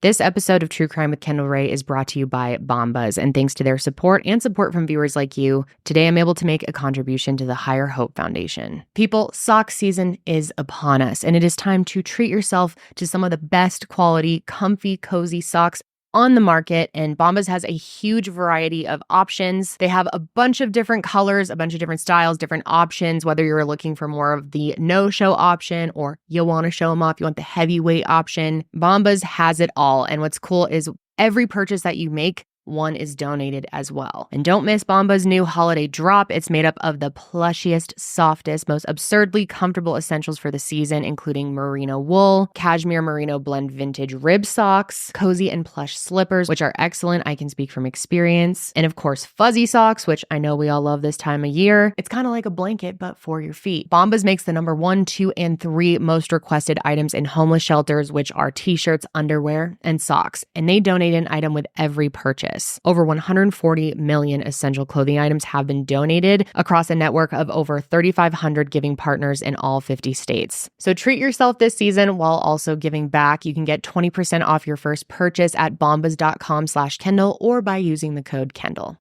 This episode of True Crime with Kendall Rae is brought to you by Bombas, and thanks to their support and support from viewers like you, today I'm able to make a contribution to the Higher Hope Foundation. People, sock season is upon us, and it is time to treat yourself to some of the best quality, comfy, cozy socks on the market, and Bombas has a huge variety of options. They have a bunch of different colors, a bunch of different styles, different options, whether you're looking for more of the no-show option or you want to show them off, you want the heavyweight option. Bombas has it all, and what's cool is every purchase that you make, one is donated as well. And don't miss Bombas' new holiday drop. It's made up of the plushiest, softest, most absurdly comfortable essentials for the season, including merino wool, cashmere merino blend vintage rib socks, cozy and plush slippers, which are excellent. I can speak from experience. And of course, fuzzy socks, which I know we all love this time of year. It's kind of like a blanket, but for your feet. Bombas makes the number 1, 2, and 3 most requested items in homeless shelters, which are t-shirts, underwear, and socks. And they donate an item with every purchase. Over 140 million essential clothing items have been donated across a network of over 3,500 giving partners in all 50 states. So treat yourself this season while also giving back. You can get 20% off your first purchase at bombas.com/Kendall or by using the code Kendall.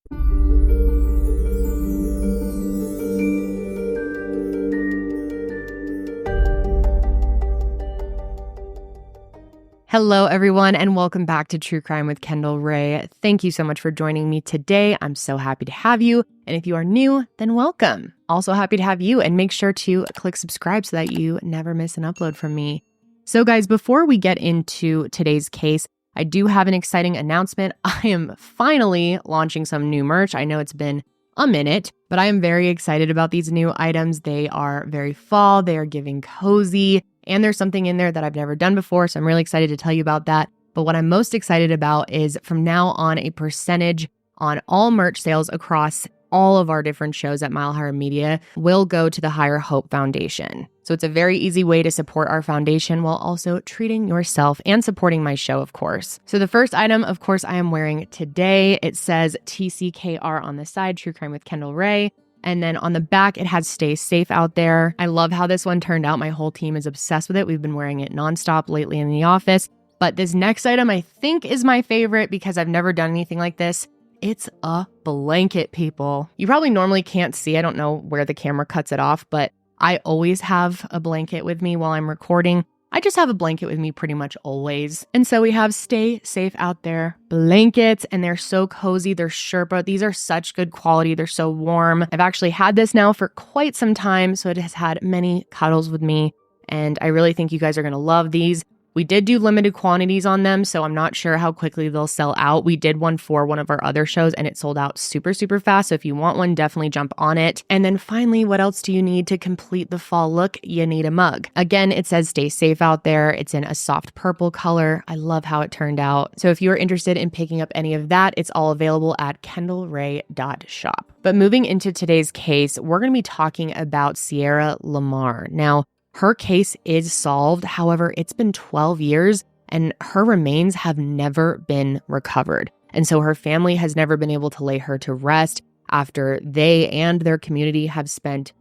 Hello, everyone, and welcome back to True Crime with Kendall Rae. Thank you so much for joining me today. I'm so happy to have you. And if you are new, then welcome. Also happy to have you, and make sure to click subscribe so that you never miss an upload from me. So guys, before we get into today's case, I do have an exciting announcement. I am finally launching some new merch. I know it's been a minute, but I am very excited about these new items. They are very fall, they are giving cozy, and there's something in there that I've never done before, so I'm really excited to tell you about that. But what I'm most excited about is from now on, a percentage on all merch sales across all of our different shows at Mile Higher Media will go to the Higher Hope Foundation. So it's a very easy way to support our foundation while also treating yourself and supporting my show, of course. So the first item, of course, I am wearing today. It says TCKR on the side, True Crime with Kendall Rae. And then on the back, it has Stay Safe Out There. I love how this one turned out. My whole team is obsessed with it. We've been wearing it nonstop lately in the office. But this next item I think is my favorite because I've never done anything like this. It's a blanket, people. You probably normally can't see. I don't know where the camera cuts it off, but I always have a blanket with me while I'm recording. I just have a blanket with me pretty much always. And so we have Stay Safe Out There blankets, and they're so cozy. They're Sherpa. These are such good quality. They're so warm. I've actually had this now for quite some time, so it has had many cuddles with me, and I really think you guys are going to love these. We did do limited quantities on them, so I'm not sure how quickly they'll sell out. We did one for one of our other shows, and it sold out super, super fast. So if you want one, definitely jump on it. And then finally, what else do you need to complete the fall look? You need a mug. Again, it says Stay Safe Out There. It's in a soft purple color. I love how it turned out. So if you're interested in picking up any of that, it's all available at kendallrae.shop. But moving into today's case, we're going to be talking about Sierra LaMar. Now, her case is solved. However, it's been 12 years and her remains have never been recovered. And so her family has never been able to lay her to rest after they and their community have spent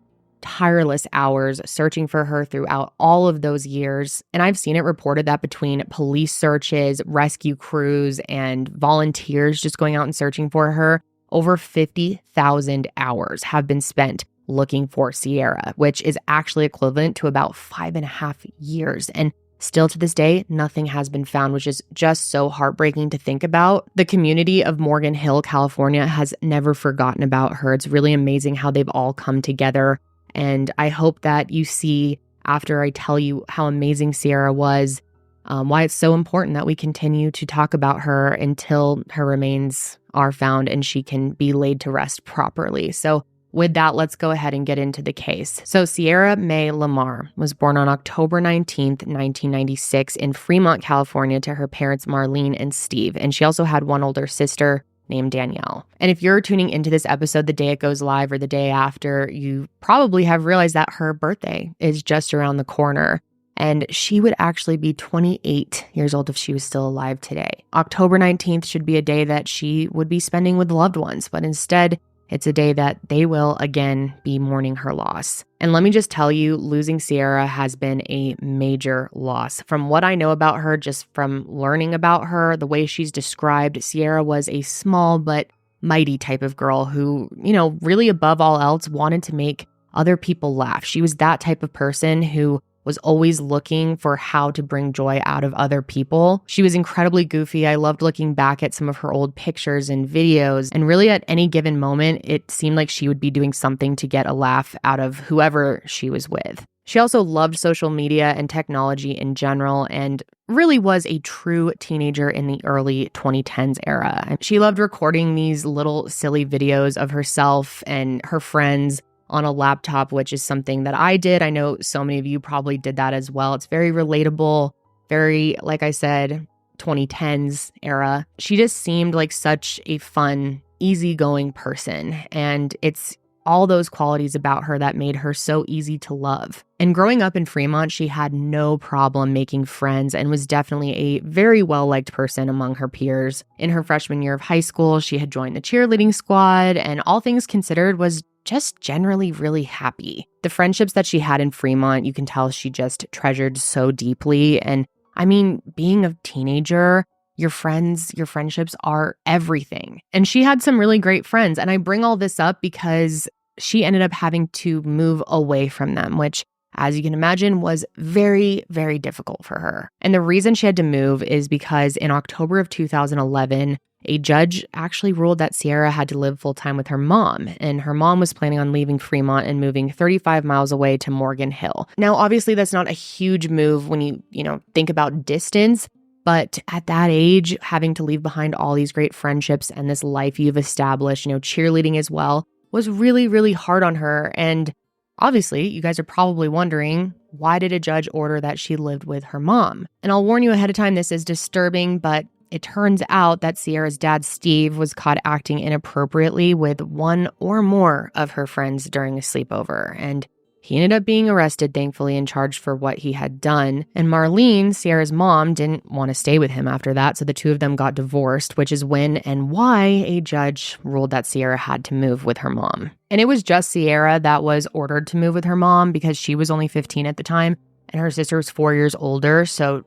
tireless hours searching for her throughout all of those years. And I've seen it reported that between police searches, rescue crews, and volunteers just going out and searching for her, over 50,000 hours have been spent looking for Sierra, which is actually equivalent to about 5.5 years. And still to this day, nothing has been found, which is just so heartbreaking to think about. The community of Morgan Hill, California has never forgotten about her. It's really amazing how they've all come together. And I hope that you see, after I tell you how amazing Sierra was, why it's so important that we continue to talk about her until her remains are found and she can be laid to rest properly. So with that, let's go ahead and get into the case. So Sierra Mae LaMar was born on October 19th, 1996 in Fremont, California to her parents Marlene and Steve. And she also had one older sister named Danielle. And if you're tuning into this episode the day it goes live or the day after, you probably have realized that her birthday is just around the corner. And she would actually be 28 years old if she was still alive today. October 19th should be a day that she would be spending with loved ones, but instead, It's a day that they will again be mourning her loss. And let me just tell you, losing Sierra has been a major loss. From what I know about her, just from learning about her, the way she's described, Sierra was a small but mighty type of girl who, really above all else wanted to make other people laugh. She was that type of person who was always looking for how to bring joy out of other people. She was incredibly goofy. I loved looking back at some of her old pictures and videos, and really at any given moment, it seemed like she would be doing something to get a laugh out of whoever she was with. She also loved social media and technology in general, and really was a true teenager in the early 2010s era. And she loved recording these little silly videos of herself and her friends on a laptop, which is something that I did. I know so many of you probably did that as well. It's very relatable, very, like I said, 2010s era. She just seemed like such a fun, easygoing person. And it's all those qualities about her that made her so easy to love. And growing up in Fremont, she had no problem making friends and was definitely a very well-liked person among her peers. In her freshman year of high school, she had joined the cheerleading squad, and all things considered was just generally really happy. The friendships that she had in Fremont, you can tell she just treasured so deeply. And I mean, being a teenager, your friendships are everything. And she had some really great friends. And I bring all this up because she ended up having to move away from them, which, as you can imagine, was very, very difficult for her. And the reason she had to move is because in October of 2011, a judge actually ruled that Sierra had to live full-time with her mom, and her mom was planning on leaving Fremont and moving 35 miles away to Morgan Hill. Now, obviously, that's not a huge move when you think about distance, but at that age, having to leave behind all these great friendships and this life you've established, cheerleading as well, was really, really hard on her. And obviously, you guys are probably wondering, why did a judge order that she lived with her mom? And I'll warn you ahead of time, this is disturbing, but it turns out that Sierra's dad, Steve, was caught acting inappropriately with one or more of her friends during a sleepover. And he ended up being arrested, thankfully, and charged for what he had done. And Marlene, Sierra's mom, didn't want to stay with him after that, so the two of them got divorced, which is when and why a judge ruled that Sierra had to move with her mom. And it was just Sierra that was ordered to move with her mom because she was only 15 at the time, and her sister was 4 years older, so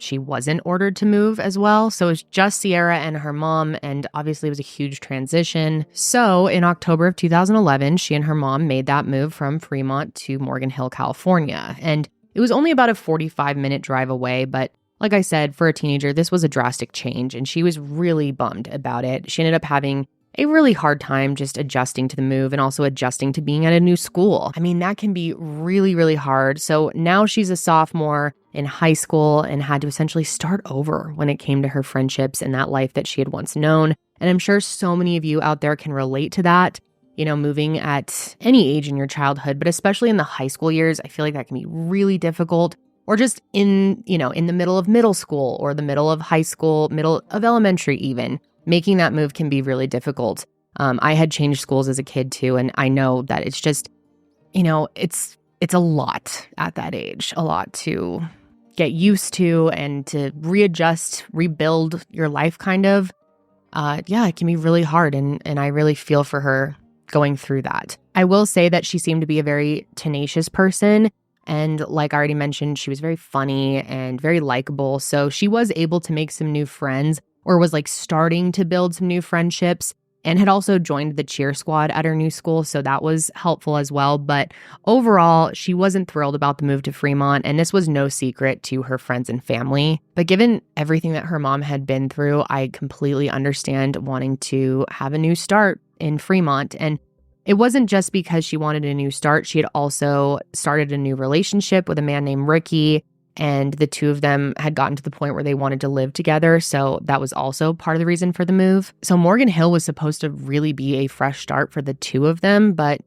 she wasn't ordered to move as well. So it was just Sierra and her mom, and obviously it was a huge transition. So in October of 2011, she and her mom made that move from Fremont to Morgan Hill, California. And it was only about a 45-minute drive away, but like I said, for a teenager, this was a drastic change, and she was really bummed about it. She ended up having a really hard time just adjusting to the move and also adjusting to being at a new school. I mean, that can be really, really hard. So now she's a sophomore in high school and had to essentially start over when it came to her friendships and that life that she had once known. And I'm sure so many of you out there can relate to that, moving at any age in your childhood, but especially in the high school years, I feel like that can be really difficult. Or just in the middle of middle school or the middle of high school, middle of elementary even. Making that move can be really difficult. I had changed schools as a kid too, and I know that it's just, it's a lot at that age, a lot to get used to and to readjust, rebuild your life kind of. It can be really hard, and I really feel for her going through that. I will say that she seemed to be a very tenacious person, and like I already mentioned, she was very funny and very likable, so she was able to make some new friends, or was starting to build some new friendships, and had also joined the cheer squad at her new school, so that was helpful as well. But overall, she wasn't thrilled about the move to Fremont, and this was no secret to her friends and family. But given everything that her mom had been through, I completely understand wanting to have a new start in Fremont. And it wasn't just because she wanted a new start. She had also started a new relationship with a man named Ricky, and the two of them had gotten to the point where they wanted to live together, so that was also part of the reason for the move. So Morgan Hill was supposed to really be a fresh start for the two of them, but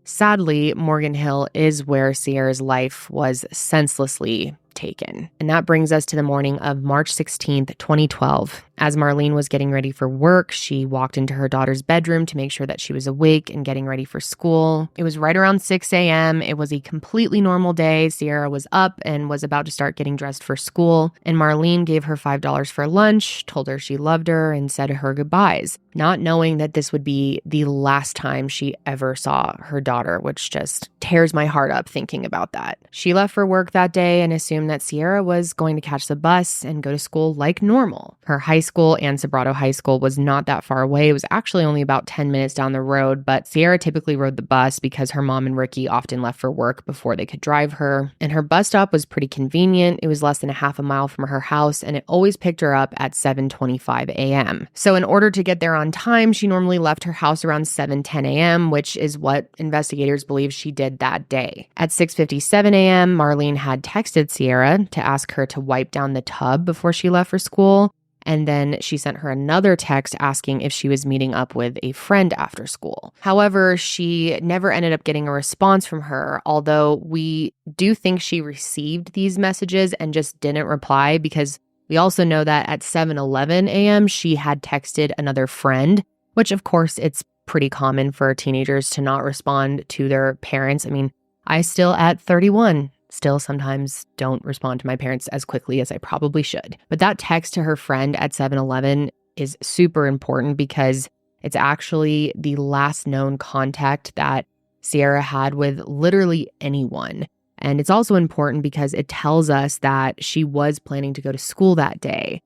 sadly, Morgan Hill is where Sierra's life was senselessly taken. And that brings us to the morning of March 16th, 2012. As Marlene was getting ready for work, she walked into her daughter's bedroom to make sure that she was awake and getting ready for school. It was right around 6 a.m. It was a completely normal day. Sierra was up and was about to start getting dressed for school. And Marlene gave her $5 for lunch, told her she loved her, and said her goodbyes, not knowing that this would be the last time she ever saw her daughter, which just tears my heart up thinking about that. She left for work that day and assumed that Sierra was going to catch the bus and go to school like normal. Her high school and Sobrato High School was not that far away. It was actually only about 10 minutes down the road, but Sierra typically rode the bus because her mom and Ricky often left for work before they could drive her. And her bus stop was pretty convenient. It was less than a half a mile from her house, and it always picked her up at 7:25 a.m. So in order to get there on time, she normally left her house around 7:10 a.m., which is what investigators believe she did that day. At 6:57 a.m., Marlene had texted Sierra to ask her to wipe down the tub before she left for school. And then she sent her another text asking if she was meeting up with a friend after school. However, she never ended up getting a response from her, although we do think she received these messages and just didn't reply, because we also know that at 7:11 a.m. she had texted another friend, which of course it's pretty common for teenagers to not respond to their parents. I mean, I still at 31 still sometimes don't respond to my parents as quickly as I probably should. But that text to her friend at 7:11 is super important because it's actually the last known contact that Sierra had with literally anyone. And it's also important because it tells us that she was planning to go to school that day.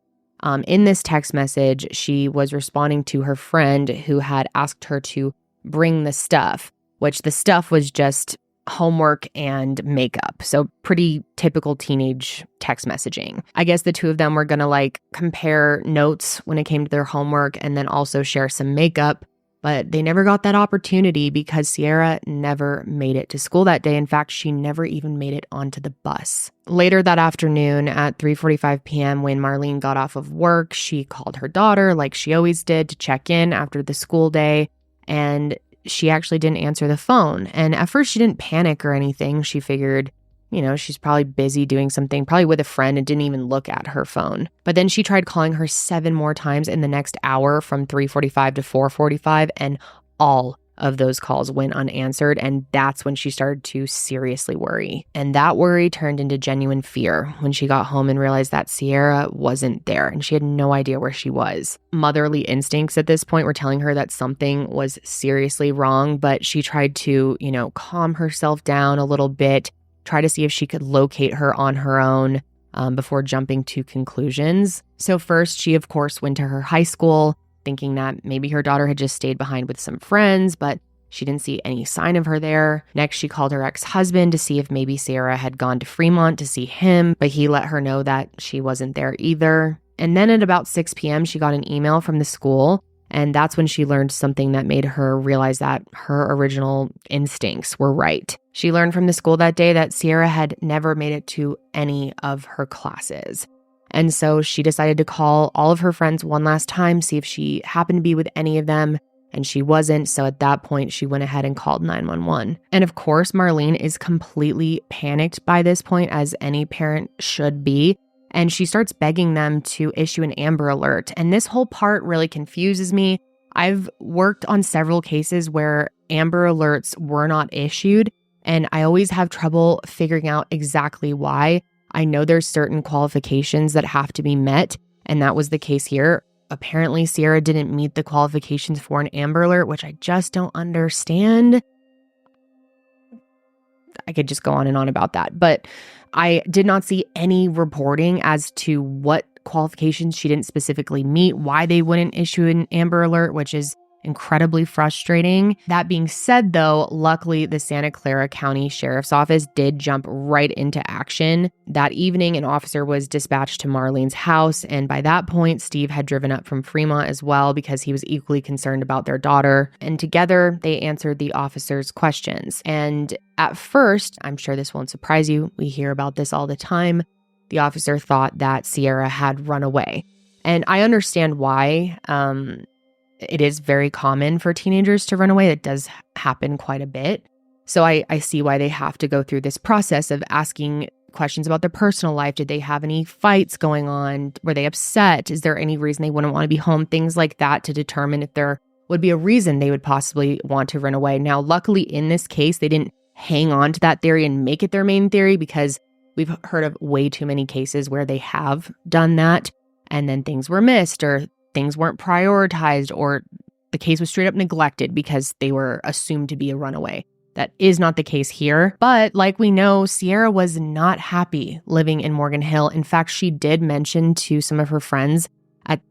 In this text message, she was responding to her friend who had asked her to bring the stuff, which the stuff was just homework and makeup. So pretty typical teenage text messaging. I guess the two of them were going to compare notes when it came to their homework and then also share some makeup. But they never got that opportunity because Sierra never made it to school that day. In fact, she never even made it onto the bus. Later that afternoon at 3:45 p.m., when Marlene got off of work, she called her daughter like she always did to check in after the school day. And she actually didn't answer the phone. And at first she didn't panic or anything. She figured, she's probably busy doing something, probably with a friend, and didn't even look at her phone. But then she tried calling her 7 more times in the next hour from 3:45 to 4:45, and all of those calls went unanswered. And that's when she started to seriously worry. And that worry turned into genuine fear when she got home and realized that Sierra wasn't there and she had no idea where she was. Motherly instincts at this point were telling her that something was seriously wrong, but she tried to, calm herself down a little bit, try to see if she could locate her on her own before jumping to conclusions. So first, she, of course, went to her high school, thinking that maybe her daughter had just stayed behind with some friends, but she didn't see any sign of her there. Next, she called her ex-husband to see if maybe Sierra had gone to Fremont to see him, but he let her know that she wasn't there either. And then at about 6 p.m., she got an email from the school, and that's when she learned something that made her realize that her original instincts were right. She learned from the school that day that Sierra had never made it to any of her classes. And so she decided to call all of her friends one last time, see if she happened to be with any of them, and she wasn't. So at that point, she went ahead and called 911. And of course, Marlene is completely panicked by this point, as any parent should be. And she starts begging them to issue an Amber Alert. And this whole part really confuses me. I've worked on several cases where Amber Alerts were not issued, and I always have trouble figuring out exactly why. I know there's certain qualifications that have to be met, and that was the case here. Apparently, Sierra didn't meet the qualifications for an Amber Alert, which I just don't understand. I could just go on and on about that, but I did not see any reporting as to what qualifications she didn't specifically meet, why they wouldn't issue an Amber Alert, which is incredibly frustrating. That being said, though, luckily the Santa Clara County Sheriff's Office did jump right into action. That evening, an officer was dispatched to Marlene's house, and by that point, Steve had driven up from Fremont as well because he was equally concerned about their daughter. And together, they answered the officer's questions. And at first, I'm sure this won't surprise you, we hear about this all the time, the officer thought that Sierra had run away. And I understand why. It is very common for teenagers to run away. It does happen quite a bit. So I see why they have to go through this process of asking questions about their personal life. Did they have any fights going on? Were they upset? Is there any reason they wouldn't want to be home? Things like that to determine if there would be a reason they would possibly want to run away. Now, luckily in this case, they didn't hang on to that theory and make it their main theory, because we've heard of way too many cases where they have done that and then things were missed or things weren't prioritized or the case was straight up neglected because they were assumed to be a runaway. That is not the case here. But like we know, Sierra was not happy living in Morgan Hill. In fact, she did mention to some of her friends at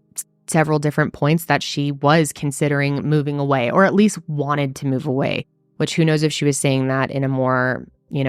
several different points that she was considering moving away, or at least wanted to move away, which who knows if she was saying that in a more,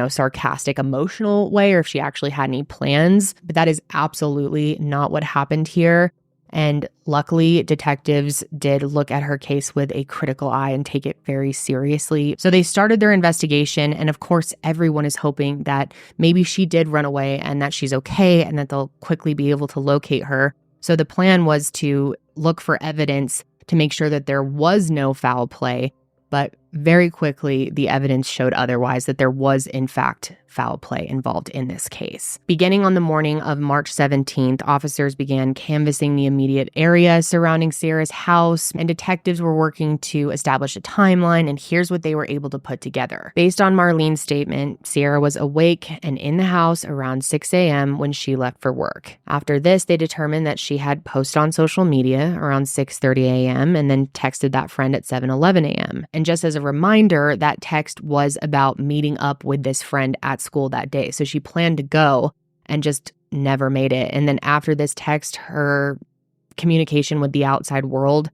sarcastic, emotional way, or if she actually had any plans. But that is absolutely not what happened here. And luckily, detectives did look at her case with a critical eye and take it very seriously. So they started their investigation. And of course, everyone is hoping that maybe she did run away and that she's okay and that they'll quickly be able to locate her. So the plan was to look for evidence to make sure that there was no foul play. But very quickly, the evidence showed otherwise, that there was, in fact, foul play involved in this case. Beginning on the morning of March 17th, officers began canvassing the immediate area surrounding Sierra's house, and detectives were working to establish a timeline, and here's what they were able to put together. Based on Marlene's statement, Sierra was awake and in the house around 6 a.m. when she left for work. After this, they determined that she had posted on social media around 6:30 a.m. and then texted that friend at 7:11 a.m. And just as a reminder, that text was about meeting up with this friend at school that day. So she planned to go and just never made it. And then after this text, her communication with the outside world,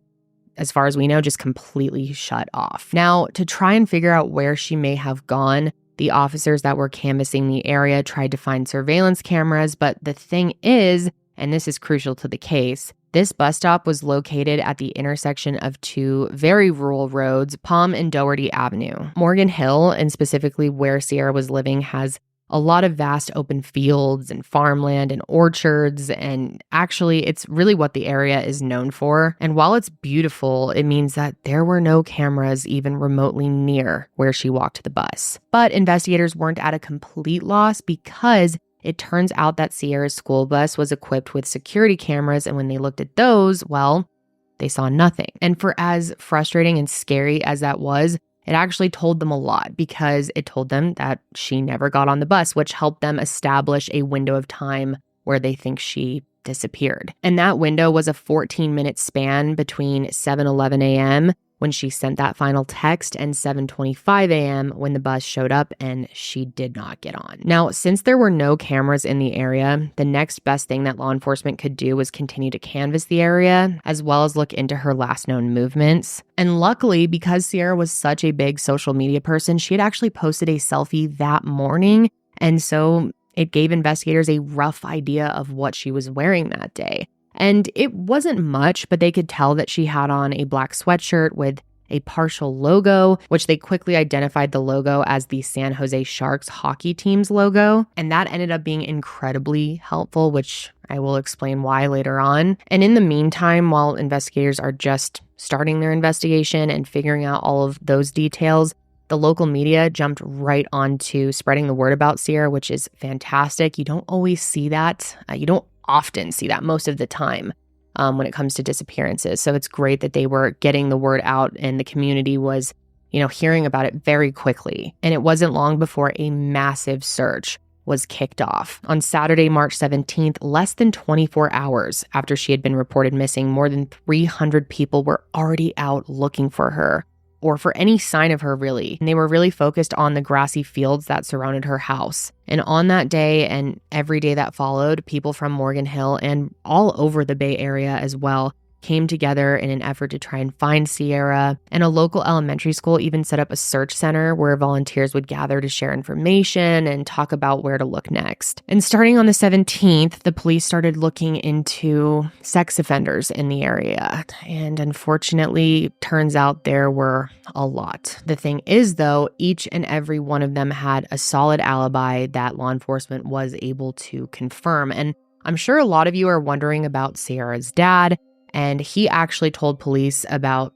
as far as we know, just completely shut off. Now, to try and figure out where she may have gone, the officers that were canvassing the area tried to find surveillance cameras. But the thing is, and this is crucial to the case, this bus stop was located at the intersection of two very rural roads, Palm and Doherty Avenue. Morgan Hill, and specifically where Sierra was living, has a lot of vast open fields and farmland and orchards, and actually it's really what the area is known for. And while it's beautiful, it means that there were no cameras even remotely near where she walked the bus. But investigators weren't at a complete loss, because it turns out that Sierra's school bus was equipped with security cameras, and when they looked at those, well, they saw nothing. And for as frustrating and scary as that was, it actually told them a lot, because it told them that she never got on the bus, which helped them establish a window of time where they think she disappeared. And that window was a 14-minute span between 7:11 a.m. when she sent that final text and 7:25 a.m. when the bus showed up and she did not get on. Now, since there were no cameras in the area, the next best thing that law enforcement could do was continue to canvass the area, as well as look into her last known movements. And luckily, because Sierra was such a big social media person, she had actually posted a selfie that morning. And so it gave investigators a rough idea of what she was wearing that day. And it wasn't much, but they could tell that she had on a black sweatshirt with a partial logo, which they quickly identified the logo as the San Jose Sharks hockey team's logo. And that ended up being incredibly helpful, which I will explain why later on. And in the meantime, while investigators are just starting their investigation and figuring out all of those details, the local media jumped right onto spreading the word about Sierra, which is fantastic. You don't always see that. You don't often see that most of the time when it comes to disappearances. So it's great that they were getting the word out and the community was, hearing about it very quickly. And it wasn't long before a massive search was kicked off. On Saturday, March 17th, less than 24 hours after she had been reported missing, more than 300 people were already out looking for her, or for any sign of her, really. And they were really focused on the grassy fields that surrounded her house. And on that day and every day that followed, people from Morgan Hill and all over the Bay Area as well came together in an effort to try and find Sierra. And a local elementary school even set up a search center where volunteers would gather to share information and talk about where to look next. And starting on the 17th, the police started looking into sex offenders in the area. And unfortunately, turns out there were a lot. The thing is, though, each and every one of them had a solid alibi that law enforcement was able to confirm. And I'm sure a lot of you are wondering about Sierra's dad. And he actually told police about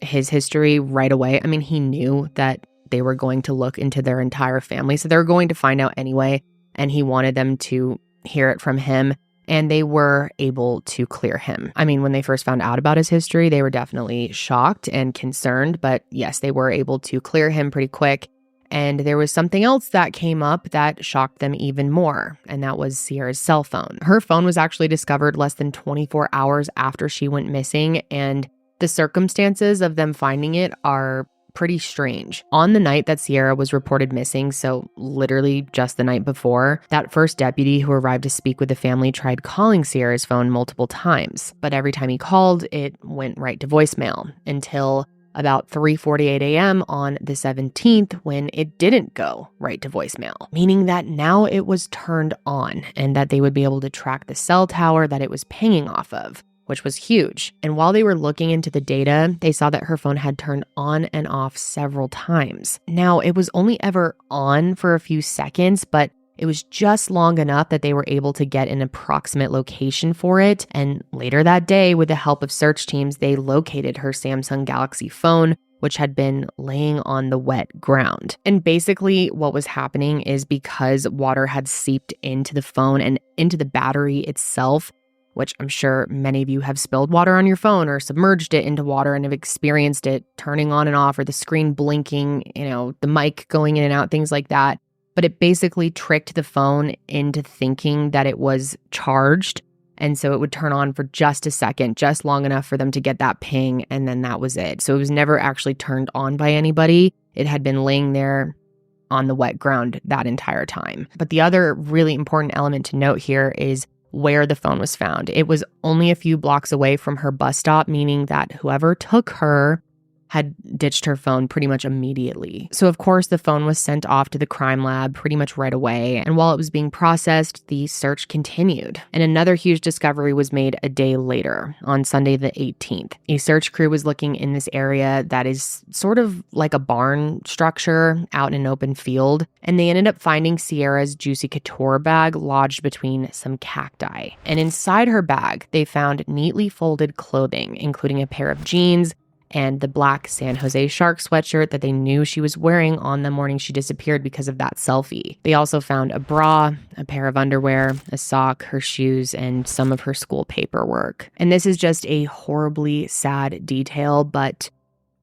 his history right away. I mean, he knew that they were going to look into their entire family, so they were going to find out anyway. and he wanted them to hear it from him, and they were able to clear him. I mean, when they first found out about his history, they were definitely shocked and concerned, but yes, they were able to clear him pretty quick. And there was something else that came up that shocked them even more, and that was Sierra's cell phone. Her phone was actually discovered less than 24 hours after she went missing, and the circumstances of them finding it are pretty strange. On the night that Sierra was reported missing, so literally just the night before, that first deputy who arrived to speak with the family tried calling Sierra's phone multiple times, but every time he called, it went right to voicemail until about 3:48 a.m. on the 17th when it didn't go right to voicemail, meaning that now it was turned on and that they would be able to track the cell tower that it was pinging off of, which was huge. And while they were looking into the data, they saw that her phone had turned on and off several times. Now, it was only ever on for a few seconds, but it was just long enough that they were able to get an approximate location for it. And later that day, with the help of search teams, they located her Samsung Galaxy phone, which had been laying on the wet ground. And basically what was happening is because water had seeped into the phone and into the battery itself, which I'm sure many of you have spilled water on your phone or submerged it into water and have experienced it turning on and off or the screen blinking, the mic going in and out, things like that. But it basically tricked the phone into thinking that it was charged. And so it would turn on for just a second, just long enough for them to get that ping. And then that was it. So it was never actually turned on by anybody. It had been laying there on the wet ground that entire time. But the other really important element to note here is where the phone was found. It was only a few blocks away from her bus stop, meaning that whoever took her had ditched her phone pretty much immediately. So of course the phone was sent off to the crime lab pretty much right away. And while it was being processed, the search continued. And another huge discovery was made a day later, on Sunday the 18th. A search crew was looking in this area that is sort of like a barn structure out in an open field. And they ended up finding Sierra's Juicy Couture bag lodged between some cacti. And inside her bag, they found neatly folded clothing, including a pair of jeans, and the black San Jose Shark sweatshirt that they knew she was wearing on the morning she disappeared because of that selfie. They also found a bra, a pair of underwear, a sock, her shoes, and some of her school paperwork. And this is just a horribly sad detail, but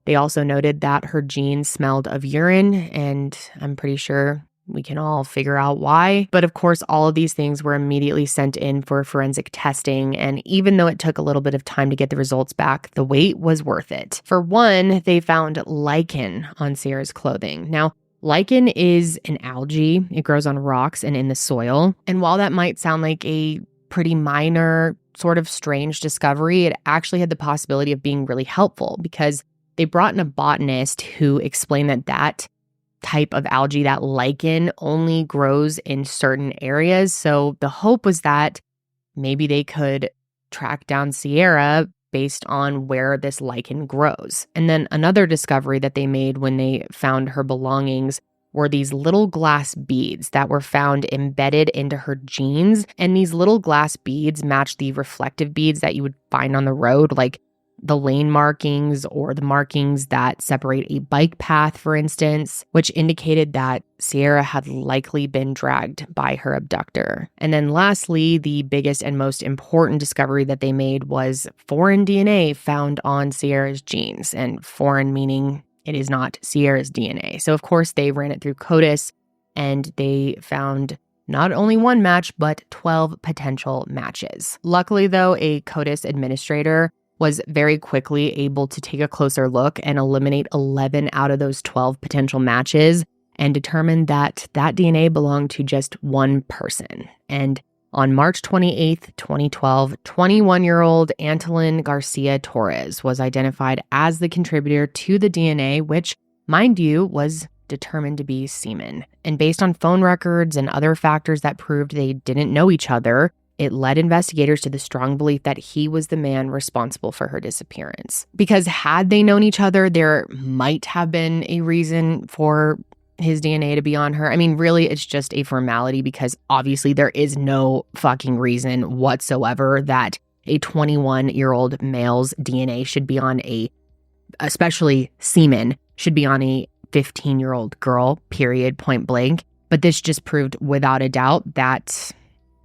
they also noted that her jeans smelled of urine, and I'm pretty sure we can all figure out why. But of course, all of these things were immediately sent in for forensic testing. And even though it took a little bit of time to get the results back, the wait was worth it. For one, they found lichen on Sierra's clothing. Now, lichen is an algae. It grows on rocks and in the soil. And while that might sound like a pretty minor, sort of strange discovery, it actually had the possibility of being really helpful because they brought in a botanist who explained that type of algae, that lichen, only grows in certain areas. So the hope was that maybe they could track down Sierra based on where this lichen grows. And then another discovery that they made when they found her belongings were these little glass beads that were found embedded into her jeans. And these little glass beads matched the reflective beads that you would find on the road, like the lane markings or the markings that separate a bike path, for instance, which indicated that Sierra had likely been dragged by her abductor. And then lastly, the biggest and most important discovery that they made was foreign DNA found on Sierra's jeans, and foreign meaning it is not Sierra's DNA. So of course they ran it through CODIS and they found not only one match, but 12 potential matches. Luckily though, a CODIS administrator was very quickly able to take a closer look and eliminate 11 out of those 12 potential matches and determined that that DNA belonged to just one person. And on March 28th, 2012, 21-year-old Antolin Garcia-Torres was identified as the contributor to the DNA, which, mind you, was determined to be semen. And based on phone records and other factors that proved they didn't know each other, it led investigators to the strong belief that he was the man responsible for her disappearance. Because had they known each other, there might have been a reason for his DNA to be on her. I mean, really, it's just a formality because obviously there is no fucking reason whatsoever that a 21-year-old male's DNA should be on especially semen, should be on a 15-year-old girl, period, point blank. But this just proved without a doubt that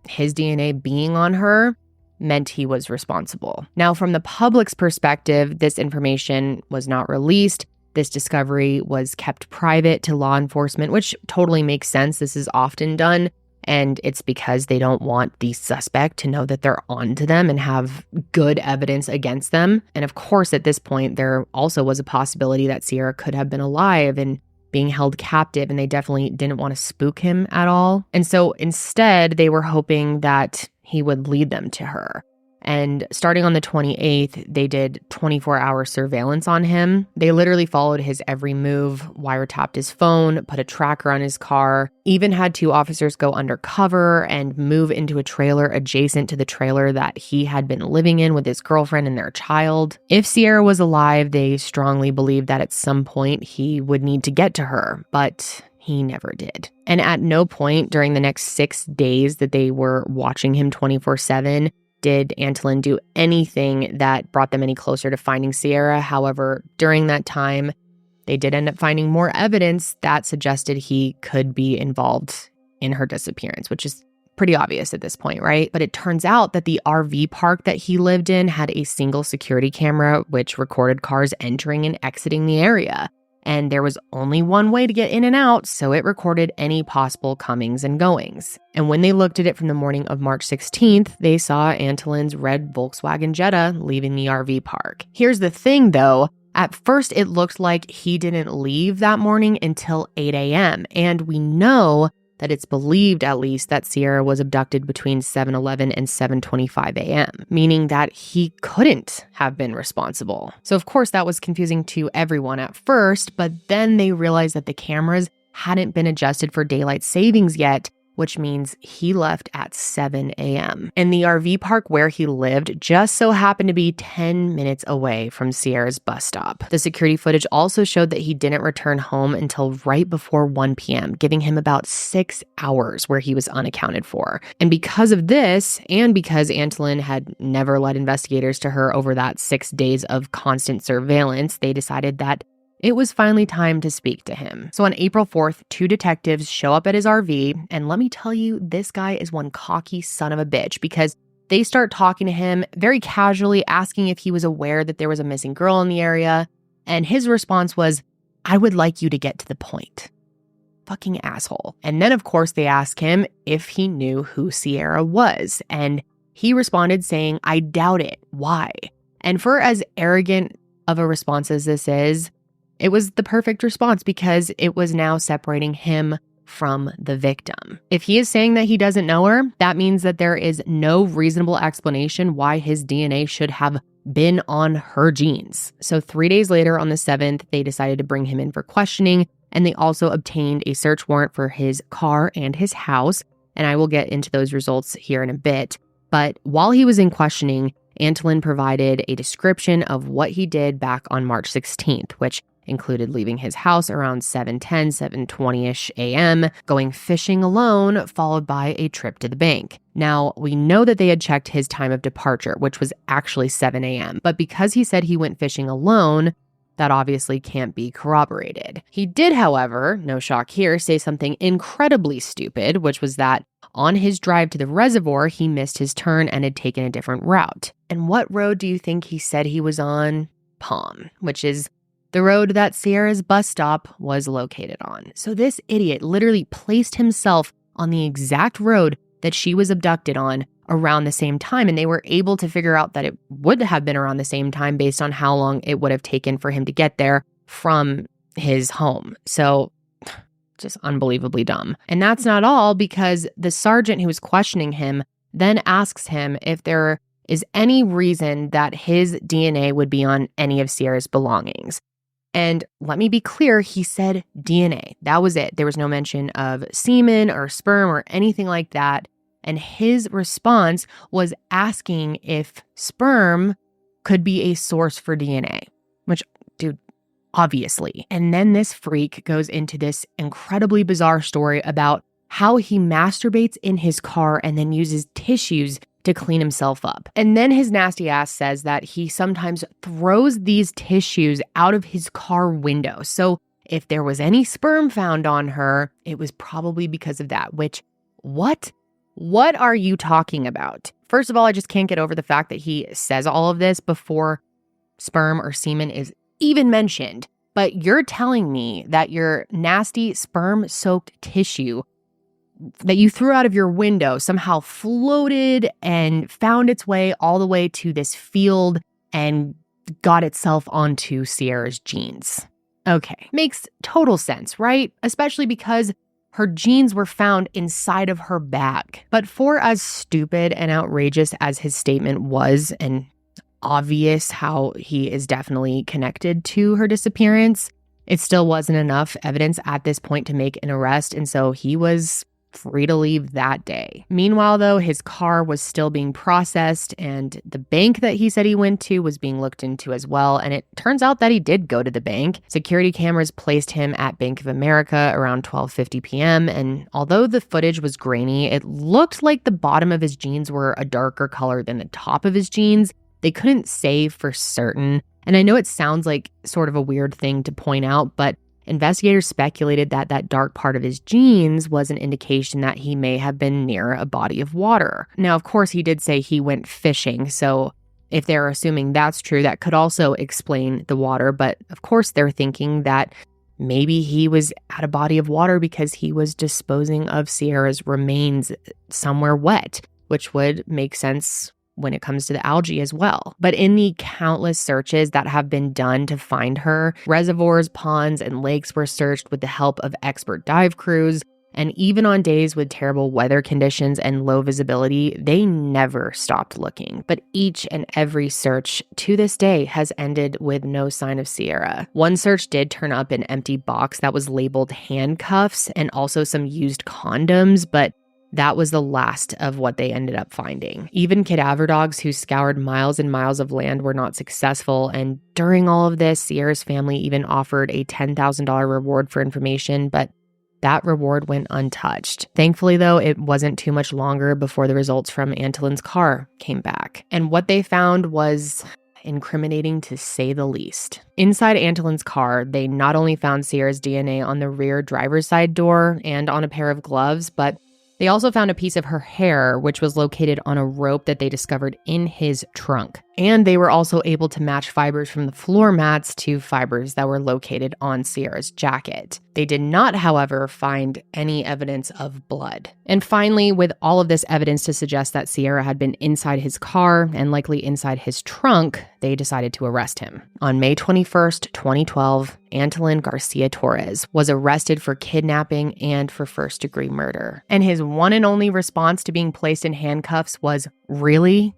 his DNA being on her meant he was responsible. Now, from the public's perspective, this information was not released. This discovery was kept private to law enforcement, which totally makes sense. This is often done, and it's because they don't want the suspect to know that they're onto them and have good evidence against them. And of course, at this point, there also was a possibility that Sierra could have been alive and being held captive, and they definitely didn't want to spook him at all. And so instead, they were hoping that he would lead them to her. And starting on the 28th, they did 24-hour surveillance on him. They literally followed his every move, wiretapped his phone, put a tracker on his car, even had 2 officers go undercover and move into a trailer adjacent to the trailer that he had been living in with his girlfriend and their child. If Sierra was alive, they strongly believed that at some point he would need to get to her, but he never did. And at no point during the next 6 days that they were watching him 24/7 did Antolin do anything that brought them any closer to finding Sierra. However, during that time, they did end up finding more evidence that suggested he could be involved in her disappearance, which is pretty obvious at this point, right? But it turns out that the RV park that he lived in had a single security camera which recorded cars entering and exiting the area. And there was only one way to get in and out, so it recorded any possible comings and goings. And when they looked at it from the morning of March 16th, they saw Antolin's red Volkswagen Jetta leaving the RV park. Here's the thing, though. At first, it looked like he didn't leave that morning until 8 a.m., and we know that it's believed, at least, that Sierra was abducted between 7:11 and 7:25 a.m., meaning that he couldn't have been responsible. So, of course, that was confusing to everyone at first, but then they realized that the cameras hadn't been adjusted for daylight savings yet, which means he left at 7 a.m. And the RV park where he lived just so happened to be 10 minutes away from Sierra's bus stop. The security footage also showed that he didn't return home until right before 1 p.m., giving him about 6 hours where he was unaccounted for. And because of this, and because Antolin had never led investigators to her over that 6 days of constant surveillance, they decided that it was finally time to speak to him. So on April 4th, 2 detectives show up at his RV, and let me tell you, this guy is one cocky son of a bitch, because they start talking to him very casually, asking if he was aware that there was a missing girl in the area, and his response was, "I would like you to get to the point." Fucking asshole. And then, of course, they ask him if he knew who Sierra was, and he responded saying, "I doubt it. Why?" And for as arrogant of a response as this is, it was the perfect response because it was now separating him from the victim. If he is saying that he doesn't know her, that means that there is no reasonable explanation why his DNA should have been on her jeans. So 3 days later, on the 7th, they decided to bring him in for questioning, and they also obtained a search warrant for his car and his house, and I will get into those results here in a bit. But while he was in questioning, Antolin provided a description of what he did back on March 16th, which included leaving his house around 7:10, 7:20-ish a.m., going fishing alone, followed by a trip to the bank. Now, we know that they had checked his time of departure, which was actually 7 a.m., but because he said he went fishing alone, that obviously can't be corroborated. He did, however, no shock here, say something incredibly stupid, which was that on his drive to the reservoir, he missed his turn and had taken a different route. And what road do you think he said he was on? Palm, which is the road that Sierra's bus stop was located on. So this idiot literally placed himself on the exact road that she was abducted on around the same time, and they were able to figure out that it would have been around the same time based on how long it would have taken for him to get there from his home. So just unbelievably dumb. And that's not all, because the sergeant who was questioning him then asks him if there is any reason that his DNA would be on any of Sierra's belongings. And let me be clear, he said DNA. That was it. There was no mention of semen or sperm or anything like that. And his response was asking if sperm could be a source for DNA, which, dude, obviously. And then this freak goes into this incredibly bizarre story about how he masturbates in his car and then uses tissues to clean himself up. And then his nasty ass says that he sometimes throws these tissues out of his car window. So if there was any sperm found on her, it was probably because of that, which, what? What are you talking about? First of all, I just can't get over the fact that he says all of this before sperm or semen is even mentioned. But you're telling me that your nasty sperm-soaked tissue that you threw out of your window somehow floated and found its way all the way to this field and got itself onto Sierra's jeans. Okay, makes total sense, right? Especially because her jeans were found inside of her bag. But for as stupid and outrageous as his statement was, and obvious how he is definitely connected to her disappearance, it still wasn't enough evidence at this point to make an arrest, and so he was free to leave that day. Meanwhile, though, his car was still being processed, and the bank that he said he went to was being looked into as well, and it turns out that he did go to the bank. Security cameras placed him at Bank of America around 12:50 p.m., and although the footage was grainy, it looked like the bottom of his jeans were a darker color than the top of his jeans. They couldn't say for certain, and I know it sounds like sort of a weird thing to point out, but investigators speculated that that dark part of his jeans was an indication that he may have been near a body of water. Now, of course, he did say he went fishing, so if they're assuming that's true, that could also explain the water, but of course they're thinking that maybe he was at a body of water because he was disposing of Sierra's remains somewhere wet, which would make sense when it comes to the algae as well. But in the countless searches that have been done to find her, reservoirs, ponds, and lakes were searched with the help of expert dive crews, and even on days with terrible weather conditions and low visibility, they never stopped looking. But each and every search to this day has ended with no sign of Sierra. One search did turn up an empty box that was labeled handcuffs and also some used condoms, but that was the last of what they ended up finding. Even cadaver dogs who scoured miles and miles of land were not successful, and during all of this, Sierra's family even offered a $10,000 reward for information, but that reward went untouched. Thankfully, though, it wasn't too much longer before the results from Antolin's car came back. And what they found was incriminating to say the least. Inside Antolin's car, they not only found Sierra's DNA on the rear driver's side door and on a pair of gloves, but they also found a piece of her hair, which was located on a rope that they discovered in his trunk. And they were also able to match fibers from the floor mats to fibers that were located on Sierra's jacket. They did not, however, find any evidence of blood. And finally, with all of this evidence to suggest that Sierra had been inside his car and likely inside his trunk, they decided to arrest him. On May 21st, 2012, Antolin Garcia-Torres was arrested for kidnapping and for first-degree murder. And his one and only response to being placed in handcuffs was, "Really?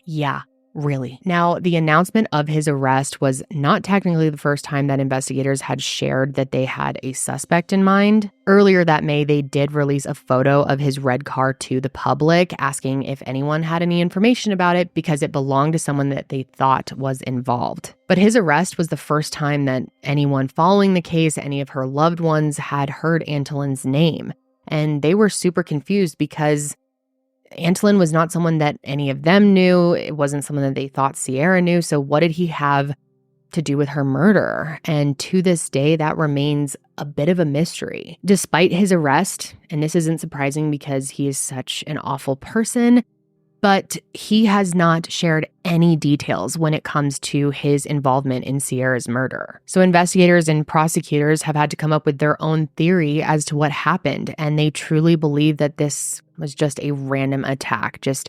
Yeah. Really." Now, the announcement of his arrest was not technically the first time that investigators had shared that they had a suspect in mind. Earlier that May, they did release a photo of his red car to the public, asking if anyone had any information about it because it belonged to someone that they thought was involved. But his arrest was the first time that anyone following the case, any of her loved ones, had heard Antolin's name. And they were super confused because Antolin was not someone that any of them knew. It wasn't someone that they thought Sierra knew. So what did he have to do with her murder? And to this day, that remains a bit of a mystery. Despite his arrest, and this isn't surprising because he is such an awful person, but he has not shared any details when it comes to his involvement in Sierra's murder. So investigators and prosecutors have had to come up with their own theory as to what happened, and they truly believe that this was just a random attack, just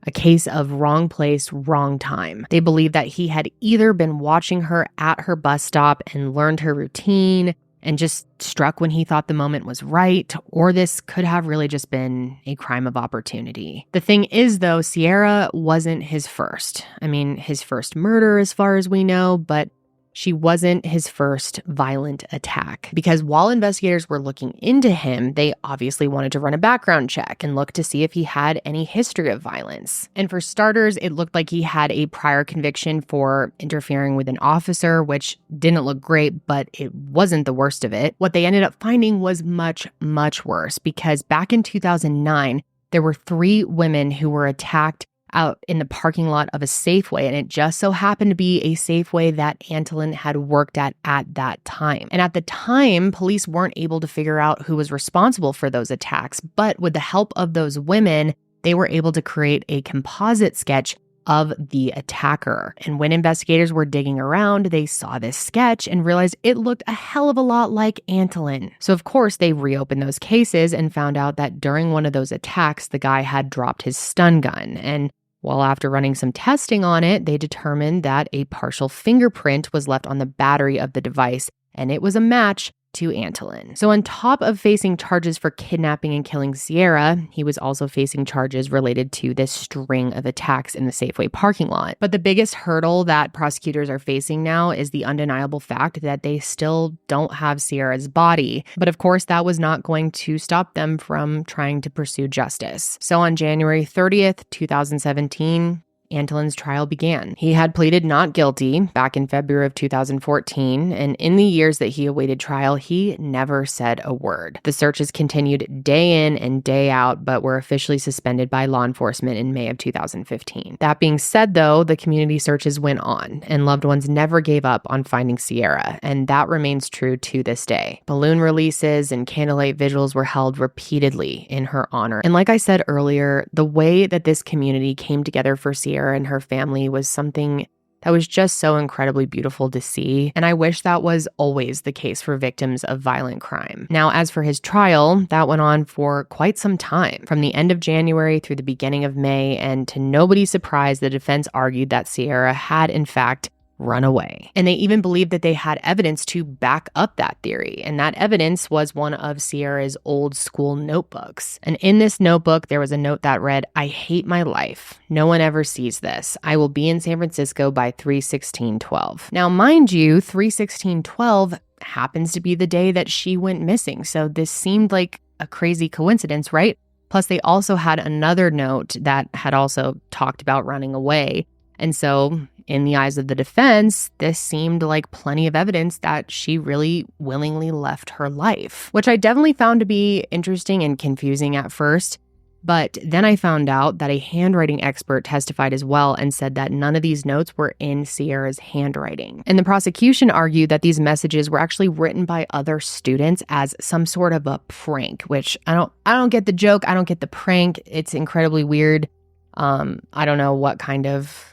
a case of wrong place, wrong time. They believe that he had either been watching her at her bus stop and learned her routine and just struck when he thought the moment was right, or this could have really just been a crime of opportunity. The thing is, though, Sierra wasn't his first. I mean, his first murder as far as we know, but she wasn't his first violent attack. Because while investigators were looking into him, they obviously wanted to run a background check and look to see if he had any history of violence. And for starters, it looked like he had a prior conviction for interfering with an officer, which didn't look great, but it wasn't the worst of it. What they ended up finding was much, much worse, because back in 2009, there were 3 women who were attacked out in the parking lot of a Safeway, and it just so happened to be a Safeway that Antolin had worked at that time. And at the time, police weren't able to figure out who was responsible for those attacks, but with the help of those women, they were able to create a composite sketch of the attacker. And when investigators were digging around, they saw this sketch and realized it looked a hell of a lot like Antolin. So of course, they reopened those cases and found out that during one of those attacks, the guy had dropped his stun gun. And well, after running some testing on it, they determined that a partial fingerprint was left on the battery of the device, and it was a match to Antolin. So on top of facing charges for kidnapping and killing Sierra, he was also facing charges related to this string of attacks in the Safeway parking lot. But the biggest hurdle that prosecutors are facing now is the undeniable fact that they still don't have Sierra's body. But of course, that was not going to stop them from trying to pursue justice. So on January 30th, 2017, Antolin's trial began. He had pleaded not guilty back in February of 2014, and in the years that he awaited trial, he never said a word. The searches continued day in and day out, but were officially suspended by law enforcement in May of 2015. That being said, though, the community searches went on, and loved ones never gave up on finding Sierra, and that remains true to this day. Balloon releases and candlelight vigils were held repeatedly in her honor. And like I said earlier, the way that this community came together for Sierra and her family was something that was just so incredibly beautiful to see. And I wish that was always the case for victims of violent crime. Now, as for his trial, that went on for quite some time, from the end of January through the beginning of May, and to nobody's surprise, the defense argued that Sierra had, in fact, run away. And they even believed that they had evidence to back up that theory. And that evidence was one of Sierra's old school notebooks. And in this notebook, there was a note that read, "I hate my life. No one ever sees this. I will be in San Francisco by 3/16/12. Now, mind you, 3/16/12 happens to be the day that she went missing. So this seemed like a crazy coincidence, right? Plus, they also had another note that had also talked about running away. And so, in the eyes of the defense, this seemed like plenty of evidence that she really willingly left her life, which I definitely found to be interesting and confusing at first. But then I found out that a handwriting expert testified as well and said that none of these notes were in Sierra's handwriting. And the prosecution argued that these messages were actually written by other students as some sort of a prank, which I don't get the joke. I don't get the prank. It's incredibly weird. I don't know what kind of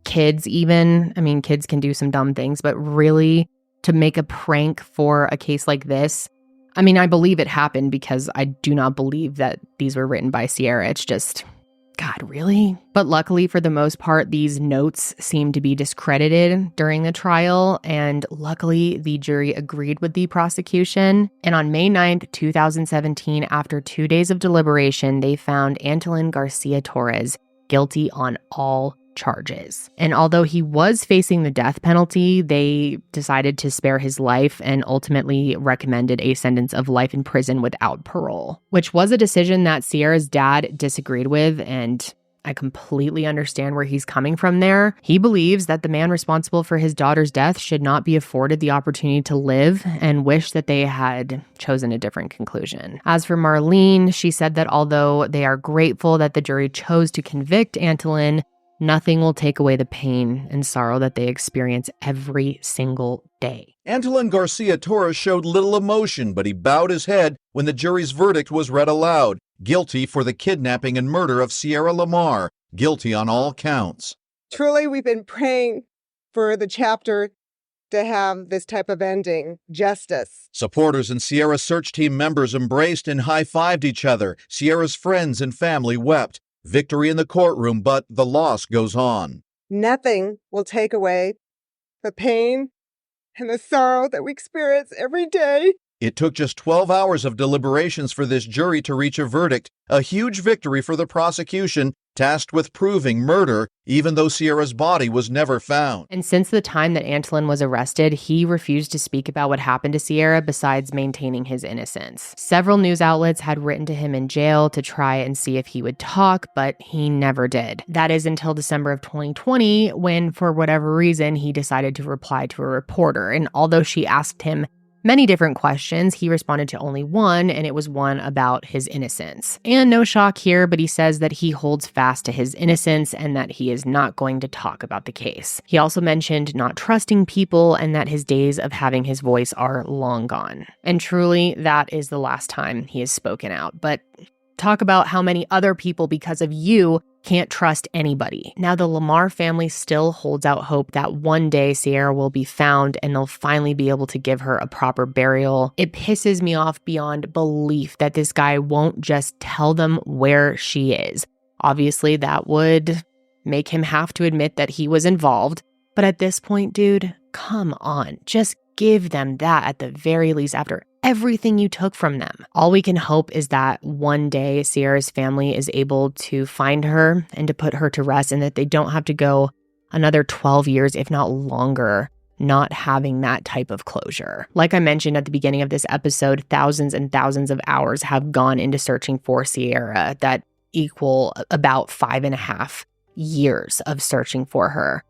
kids even. I mean, kids can do some dumb things, but really to make a prank for a case like this, I mean, I believe it happened because I do not believe that these were written by Sierra. It's just, God, really? But luckily, for the most part, these notes seemed to be discredited during the trial, and luckily, the jury agreed with the prosecution. And on May 9th, 2017, after 2 days of deliberation, they found Antolin Garcia-Torres guilty on all charges. And although he was facing the death penalty, they decided to spare his life and ultimately recommended a sentence of life in prison without parole, which was a decision that Sierra's dad disagreed with, and I completely understand where he's coming from there. He believes that the man responsible for his daughter's death should not be afforded the opportunity to live, and wish that they had chosen a different conclusion. As for Marlene, she said that although they are grateful that the jury chose to convict Antolin, nothing will take away the pain and sorrow that they experience every single day. Antolin Garcia-Torres showed little emotion, but he bowed his head when the jury's verdict was read aloud. Guilty for the kidnapping and murder of Mae LaMar. Guilty on all counts. Truly, we've been praying for the chapter to have this type of ending. Justice. Supporters and Sierra search team members embraced and high-fived each other. Sierra's friends and family wept. Victory in the courtroom, but the loss goes on. Nothing will take away the pain and the sorrow that we experience every day. It took just 12 hours of deliberations for this jury to reach a verdict, a huge victory for the prosecution, tasked with proving murder, even though Sierra's body was never found. And since the time that Antolin was arrested, he refused to speak about what happened to Sierra besides maintaining his innocence. Several news outlets had written to him in jail to try and see if he would talk, but he never did. That is until December of 2020, when, for whatever reason, he decided to reply to a reporter. And although she asked him many different questions. He responded to only one, and it was one about his innocence. And no shock here, but he says that he holds fast to his innocence and that he is not going to talk about the case. He also mentioned not trusting people and that his days of having his voice are long gone. And truly, that is the last time he has spoken out. But talk about how many other people, because of you, can't trust anybody. Now, the LaMar family still holds out hope that one day Sierra will be found and they'll finally be able to give her a proper burial. It pisses me off beyond belief that this guy won't just tell them where she is. Obviously, that would make him have to admit that he was involved. But at this point, dude, come on. Just give them that at the very least after everything you took from them. All we can hope is that one day Sierra's family is able to find her and to put her to rest, and that they don't have to go another 12 years, if not longer, not having that type of closure. Like I mentioned at the beginning of this episode, thousands and thousands of hours have gone into searching for Sierra that equal about 5.5 years of searching for her.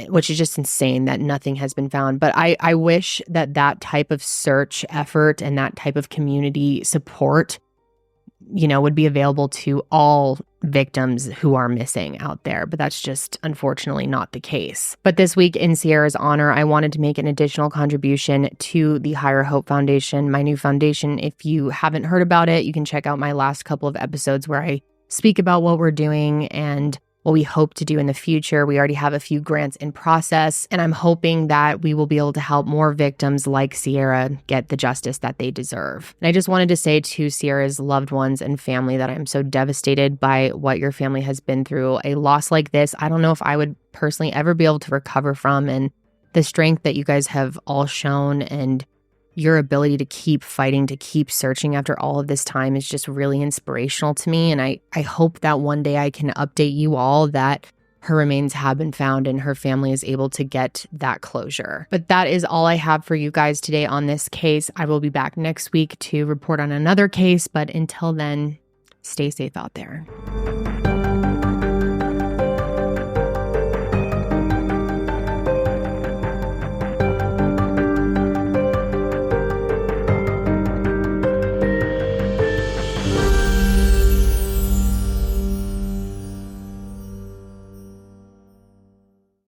Which is just insane that nothing has been found. But I wish that that type of search effort and that type of community support, would be available to all victims who are missing out there. But that's just unfortunately not the case. But this week, in Sierra's honor, I wanted to make an additional contribution to the Higher Hope Foundation, my new foundation. If you haven't heard about it, you can check out my last couple of episodes where I speak about what we're doing and what we hope to do in the future. We already have a few grants in process, and I'm hoping that we will be able to help more victims like Sierra get the justice that they deserve. And I just wanted to say to Sierra's loved ones and family that I'm so devastated by what your family has been through. A loss like this, I don't know if I would personally ever be able to recover from, and the strength that you guys have all shown and your ability to keep fighting, to keep searching after all of this time is just really inspirational to me. And I hope that one day I can update you all that her remains have been found and her family is able to get that closure. But that is all I have for you guys today on this case. I will be back next week to report on another case. But until then, stay safe out there.